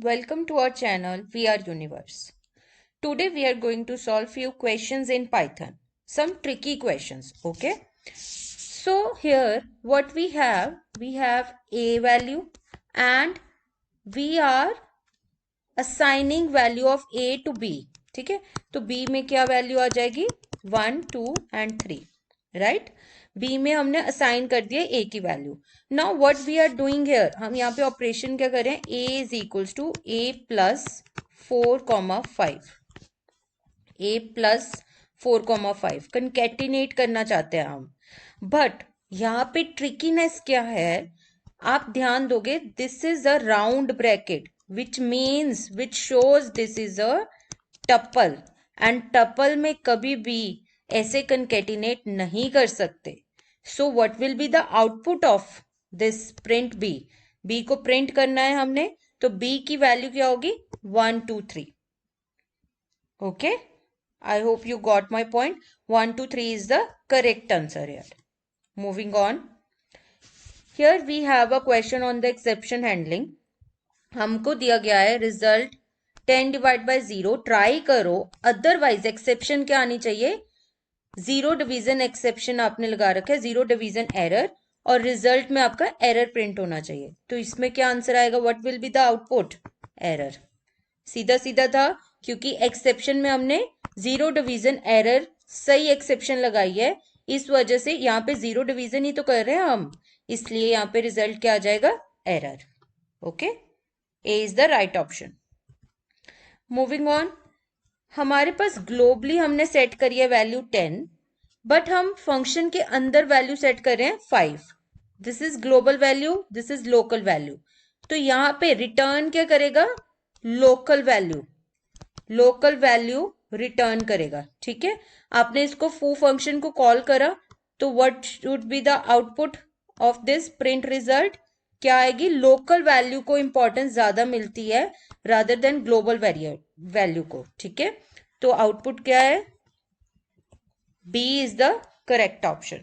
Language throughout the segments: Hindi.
welcome to our channel VR Universe. Today we are going to solve few questions in Python. Some tricky questions, okay? So here what we have a value and we are assigning value of a to b. ठीक है, तो b में क्या वैल्यू आ जाएगी 1, 2 and 3, राइट? b में हमने असाइन कर दिया a की value. Now what we are doing here, हम यहाँ पे ऑपरेशन क्या करें, a is equals to a plus 4,5, a plus 4,5 कंकेटिनेट करना चाहते हैं हम. बट यहाँ पे ट्रिकीनेस क्या है, आप ध्यान दोगे, this is a round bracket which shows this is a tuple and tuple में कभी भी ऐसे concatenate नहीं कर सकते. So what will be the output of this print b? b को print करना है हमने, तो b की वैल्यू क्या होगी 1, 2, 3. Okay, I hope you got my point. 1, 2, 3 is the correct answer here. Moving on, here we have a question on the exception handling. हमको दिया गया है रिजल्ट 10 डिवाइड बाय 0, ट्राई करो, अदरवाइज एक्सेप्शन क्या आनी चाहिए, जीरो डिवीजन एक्सेप्शन आपने लगा रखा है, जीरो डिवीजन एरर, और रिजल्ट में आपका एरर प्रिंट होना चाहिए. तो इसमें क्या आंसर आएगा, what will be the output, error. सीधा सीधा था, क्योंकि एक्सेप्शन में हमने जीरो डिवीजन एरर सही एक्सेप्शन लगाई है, इस वजह से यहाँ पे जीरो डिवीजन ही तो कर रहे हैं हम, इसलिए यहाँ पे रिजल्ट क्या आ जाएगा, error. Okay, A is the right option. Moving on, हमारे पास ग्लोबली हमने सेट करी है वैल्यू 10, बट हम फंक्शन के अंदर वैल्यू सेट कर रहे हैं 5. This is global value, this is local value. तो यहाँ पे रिटर्न क्या करेगा, local value, local value return करेगा. ठीक है, आपने इसको फू फंक्शन को कॉल करा, तो what should be the output of this print result, क्या आएगी, लोकल वैल्यू को इंपॉर्टेंस ज्यादा मिलती है रादर देन ग्लोबल वैल्यू को. ठीक है, तो आउटपुट क्या है, B is the correct option.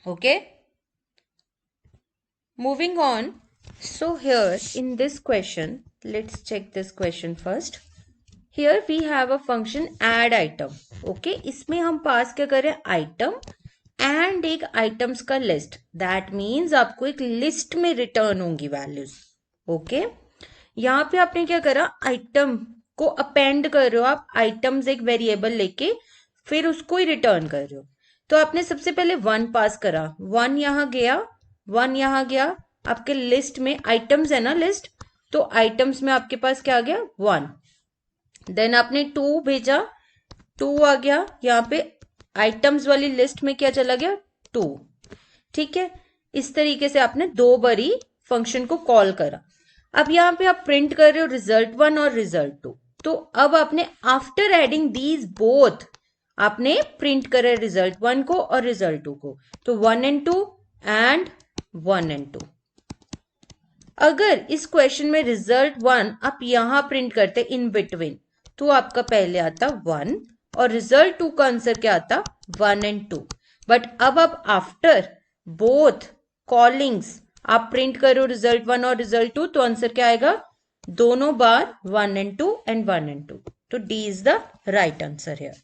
Okay, moving on. So here in this question, let's check this question first. Here we have a function add item. Okay, इसमें हम पास क्या करें, आइटम एंड एक आइटम्स का लिस्ट. दैट मीन्स आपको एक लिस्ट में रिटर्न होंगी वैल्यूज. ओके, यहाँ पे आपने क्या करा, आइटम को अपेंड कर रहे हो आप, आइटम्स एक वेरिएबल लेके फिर उसको ही रिटर्न कर रहे हो. तो आपने सबसे पहले 1 पास करा, 1 यहाँ गया, 1 यहाँ गया, आपके लिस्ट में आइटम्स है ना लिस्ट, तो आइटम्स में आपके पास क्या आ गया 1. देन आपने 2 भेजा, 2 आ गया, यहाँ पे आइटम्स वाली लिस्ट में क्या चला गया 2. ठीक है, इस तरीके से आपने 2 बारी फंक्शन को कॉल करा. अब यहाँ पे आप प्रिंट कर रहे हो रिजल्ट 1 और रिजल्ट 2. तो अब आपने आफ्टर एडिंग दीज बोथ आपने प्रिंट करा रिजल्ट 1 को और रिजल्ट 2 को, तो 1 and 2 एंड 1 and 2. अगर इस क्वेश्चन में रिजल्ट 1 आप यहां प्रिंट करते इन बिटवीन, तो आपका पहले आता 1 और रिजल्ट 2 का आंसर क्या आता 1 and 2. बट अब आप आफ्टर बोथ कॉलिंग्स आप प्रिंट करो रिजल्ट 1 और रिजल्ट 2, तो आंसर क्या आएगा, दोनों बार 1 and 2 एंड 1 and 2. तो D is the right answer here.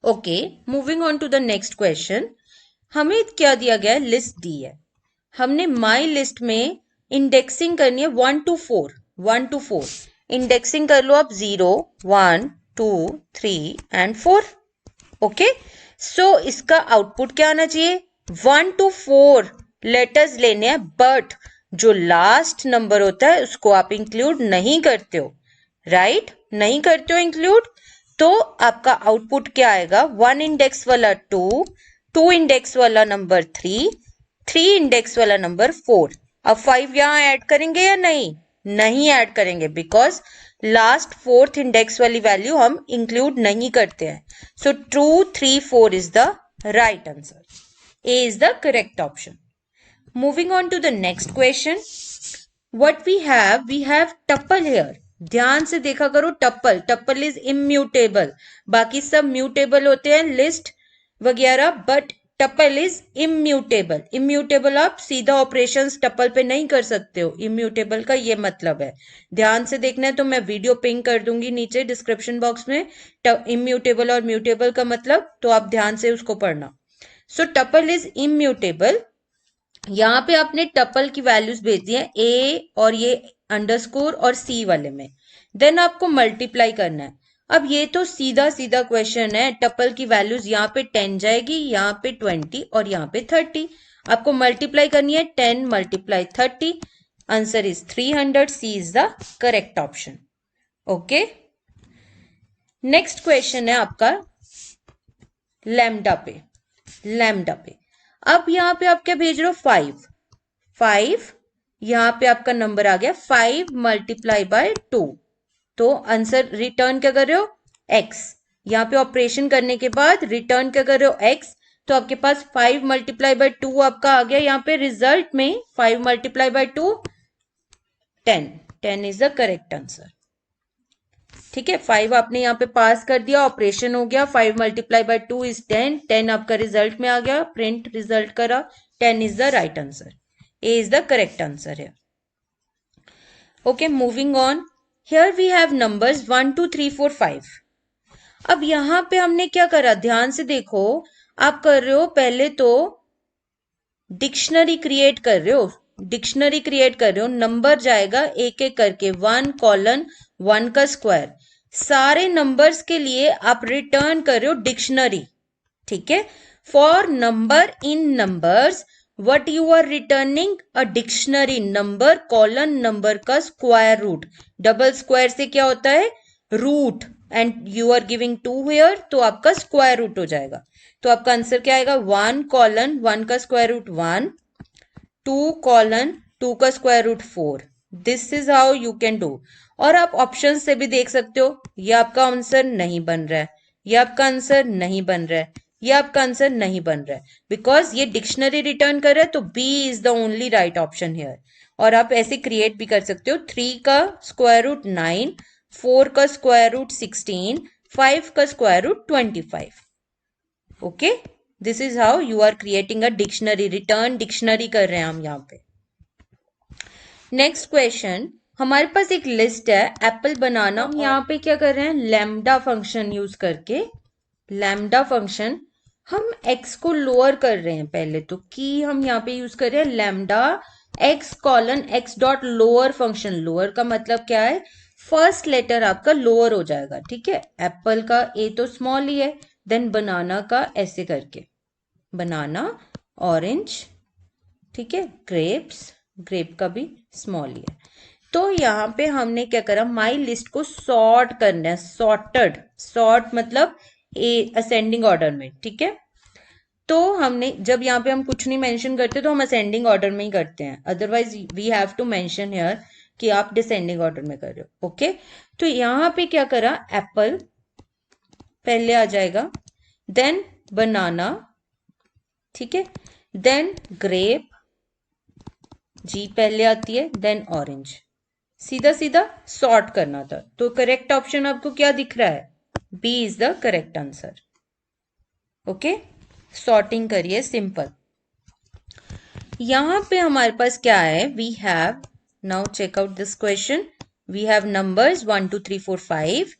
Okay, moving on to the next question. हमें क्या दिया गया है, लिस्ट दी है, हमने माई लिस्ट में इंडेक्सिंग करनी है 1 to 4. 1 to 4 इंडेक्सिंग कर लो आप, 0, 1, 2, 3 and 4. ओके, सो इसका आउटपुट क्या आना चाहिए, 1 to 4 लेटर्स लेने हैं, बट जो लास्ट नंबर होता है उसको आप इंक्लूड नहीं करते हो, राइट? नहीं करते हो इंक्लूड, तो आपका आउटपुट क्या आएगा, 1 इंडेक्स वाला 2, 2 इंडेक्स वाला नंबर 3, 3 इंडेक्स वाला नंबर 4. अब 5 यहां ऐड करेंगे या नहीं, नहीं ऐड करेंगे, बिकॉज लास्ट 4th इंडेक्स वाली वैल्यू हम इंक्लूड नहीं करते हैं. सो 2, 3, 4 is the right answer. A is the correct option. Moving on to the next question. What we have tuple here. ध्यान से देखा करो, टपल इज इम्यूटेबल, बाकी सब म्यूटेबल होते हैं लिस्ट वगैरह, but tuple is immutable. Immutable आप सीधा ऑपरेशंस टपल पे नहीं कर सकते हो, इम्यूटेबल का ये मतलब है। ध्यान से देखना है तो मैं वीडियो पिंग कर दूंगी नीचे डिस्क्रिप्शन बॉक्स में, इम्यूटेबल और म्यूटेबल का मतलब, तो आप ध्यान से उसको पढ़ना। सो टपल इज इम्यूटेबल। यहाँ पे आपने टपल की वैल्यूज भेज दी है ए और ये अंडरस्कोर और सी वाले में, देन आपको मल्टीप्लाई करना है। अब ये तो सीधा सीधा क्वेश्चन है, टपल की वैल्यूज यहाँ पे 10 जाएगी, यहाँ पे 20 और यहाँ पे 30। आपको मल्टीप्लाई करनी है, 10 multiply 30, answer is 300। C is the correct option. Okay, next question है आपका लैम्डा पे। लैम्डा पे अब यहाँ पे आप क्या भेज रहे हो, 5। यहाँ पे आपका नंबर आ गया 5 मल्टीप्लाई बाय 2, तो आंसर रिटर्न क्या कर रहे हो, x। यहाँ पे ऑपरेशन करने के बाद रिटर्न क्या कर रहे हो, x। तो आपके पास 5 मल्टीप्लाई बाय 2 आपका आ गया यहाँ पे रिजल्ट में, 5 multiply by 2 10 is the correct answer. ठीक है, 5 आपने यहाँ पे पास कर दिया, ऑपरेशन हो गया, 5 मल्टीप्लाई बाय 2 इज 10 आपका रिजल्ट में आ गया, प्रिंट रिजल्ट करा, 10 is the right answer. A is the correct answer है। Okay, moving on, here we have numbers 1 2 3 4 5। अब यहां पे हमने क्या करा, ध्यान से देखो, आप कर रहे हो पहले तो डिक्शनरी क्रिएट कर रहे हो, डिक्शनरी क्रिएट कर रहे हो, नंबर जाएगा एक एक करके, 1 कॉलन 1 का स्क्वायर, सारे नंबर्स के लिए आप रिटर्न कर रहे हो डिक्शनरी। ठीक है, for number in numbers what you are returning a dictionary, number colon number का स्क्वायर रूट, डबल स्क्वायर से क्या होता है, root, and you are giving 2 here, तो आपका स्क्वायर रूट हो जाएगा। तो आपका आंसर क्या आएगा, 1 कॉलन 1 का स्क्वायर रूट 1, 2 कॉलन 2 का square root 4। This is how you can do. और आप ऑप्शन से भी देख सकते हो, ये आपका आंसर नहीं बन रहा है, ये आपका आंसर नहीं बन रहा है, ये आपका आंसर नहीं बन रहा है, बिकॉज ये डिक्शनरी रिटर्न कर रहा है, तो B is the only right option here. और आप ऐसे क्रिएट भी कर सकते हो, 3 का स्क्वायर रूट 9, 4 का स्क्वायर रूट 16, 5 का square root 25। Okay, this is how you are creating a dictionary, return dictionary कर रहे हैं हम यहाँ पे। नेक्स्ट क्वेश्चन, हमारे पास एक लिस्ट है एप्पल बनाना, हम यहाँ पे क्या कर रहे हैं, लैम्डा फंक्शन यूज करके, लैम्डा फंक्शन हम x को लोअर कर रहे हैं, पहले तो की हम यहाँ पे यूज कर रहे हैं lambda x colon x dot lower function. Lower का मतलब क्या है, फर्स्ट लेटर आपका लोअर हो जाएगा। ठीक है, एप्पल का ए तो स्मॉल ही है, देन बनाना का ऐसे करके, बनाना, ऑरेंज, ठीक है, ग्रेप्स, ग्रेप का भी स्मॉल ही है। तो यहाँ पे हमने क्या करा, माई लिस्ट को सॉर्ट करना है, सॉर्टेड, सॉर्ट मतलब असेंडिंग ऑर्डर में। ठीक है, तो हमने जब यहाँ पे हम कुछ नहीं मेंशन करते तो हम असेंडिंग ऑर्डर में ही करते हैं, otherwise we have to mention here कि आप डिसेंडिंग ऑर्डर में कर रहे हो। ओके, तो यहाँ पे क्या करा, एप्पल पहले आ जाएगा, देन बनाना, ठीक है, देन ग्रेप, जी पहले आती है, देन ऑरेंज, सीधा सीधा सॉर्ट करना था। तो करेक्ट ऑप्शन आपको क्या दिख रहा है, B is the correct answer. Okay, sorting करिए, सिंपल। यहां पे हमारे पास क्या है, we have, now check out this question, we have numbers 1 2 3 4 5।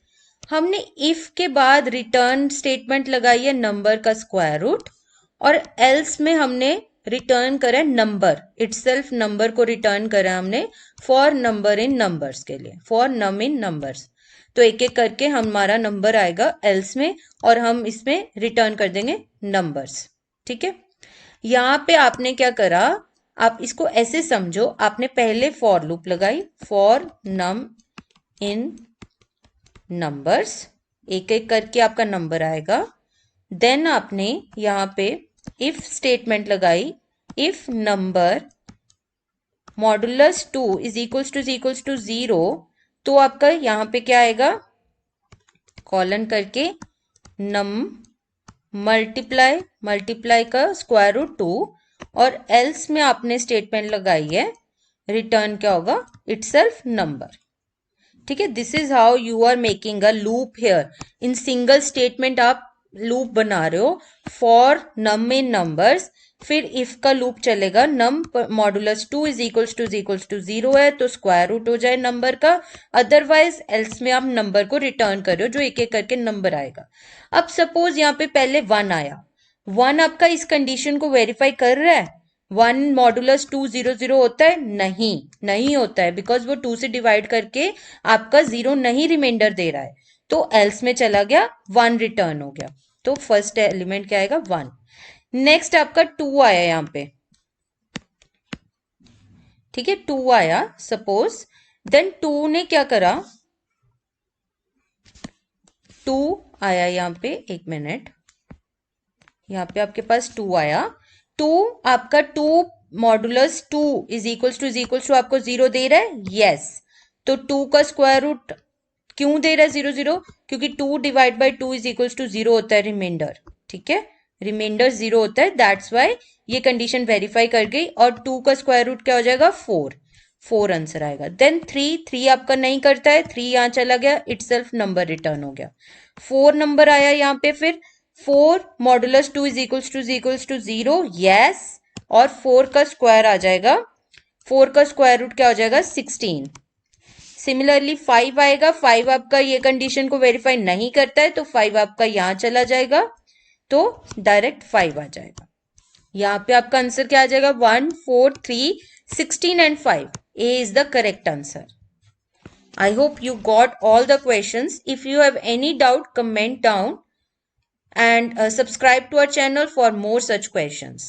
हमने इफ के बाद रिटर्न स्टेटमेंट लगाई है नंबर का स्क्वायर रूट, और एल्स में हमने रिटर्न करा है नंबर इटसेल्फ, नंबर को रिटर्न करा हमने फॉर नंबर इन नंबर्स के लिए, फॉर नम इन नंबर्स। तो एक एक करके हमारा नंबर आएगा एल्स में, और हम इसमें रिटर्न कर देंगे नंबर्स। ठीक है, यहाँ पे आपने क्या करा, आप इसको ऐसे समझो, आपने पहले फॉर लूप लगाई, फॉर नम इन नंबर्स, एक एक करके आपका नंबर आएगा, देन आपने यहाँ पे इफ स्टेटमेंट लगाई, if number modulus 2 is equals to 0, तो आपका यहाँ पे क्या आएगा, कॉलन करके नम मल्टीप्लाई का स्क्वायर रूट 2, और एल्स में आपने स्टेटमेंट लगाई है, रिटर्न क्या होगा, इटसेल्फ नंबर। ठीक है, this is how you are making a loop here. In single statement आप लूप बना रहे हो फॉर नम इन नंबर्स, फिर इफ का लूप चलेगा, num modulus 2 is equals to 0 है तो स्क्वायर रूट हो जाए नंबर का, अदरवाइज एल्स में आप नंबर को रिटर्न कर रहे हो जो एक एक करके नंबर आएगा। अब सपोज यहाँ पे पहले 1 आया, 1 आपका इस कंडीशन को वेरीफाई कर रहा है? 1 मॉडुलस 200 होता है? नहीं, नहीं होता है, बिकॉज वो 2 से डिवाइड करके आपका 0 नहीं रिमाइंडर दे रहा है, तो एल्स में चला गया, 1 रिटर्न हो गया। तो फर्स्ट एलिमेंट क्या आएगा? 1। नेक्स्ट आपका 2 आया यहाँ पे, ठीक है, 2 आया सपोज, देन 2 ने क्या करा, 2 आया यहाँ पे, एक मिनट, यहाँ पे आपके पास 2 आया, 2 आपका 2 मॉडुलस 2 इज इक्वल्स टू आपको 0 दे रहा है? यस। तो 2 का स्क्वायर रूट क्यों दे रहा है 0 0? क्योंकि 2 divide by 2 is equals to 0 होता है रिमाइंडर, ठीक है, रिमाइंडर 0 होता है, दैट्स वाई ये कंडीशन वेरीफाई कर गई, और 2 का स्क्वायर रूट क्या हो जाएगा? 4, 4 आंसर आएगा। देन 3 आपका नहीं करता है, 3 यहाँ चला गया, इटसेल्फ नंबर रिटर्न हो गया। 4 नंबर आया यहाँ पे, फिर 4 modulus 2 is equals to 0, yes, और 4 का स्क्वायर आ जाएगा, 4 का स्क्वायर रूट क्या हो जाएगा? 16। सिमिलरली 5 आएगा, 5 आपका ये कंडीशन को वेरीफाई नहीं करता है, तो 5 आपका यहां चला जाएगा, तो डायरेक्ट 5 आ जाएगा। यहाँ पे आपका आंसर क्या आ जाएगा? 1 4 3 16 and 5, A is the correct answer. I hope you got all the questions. If you have any doubt, comment down and subscribe to our channel for more such questions.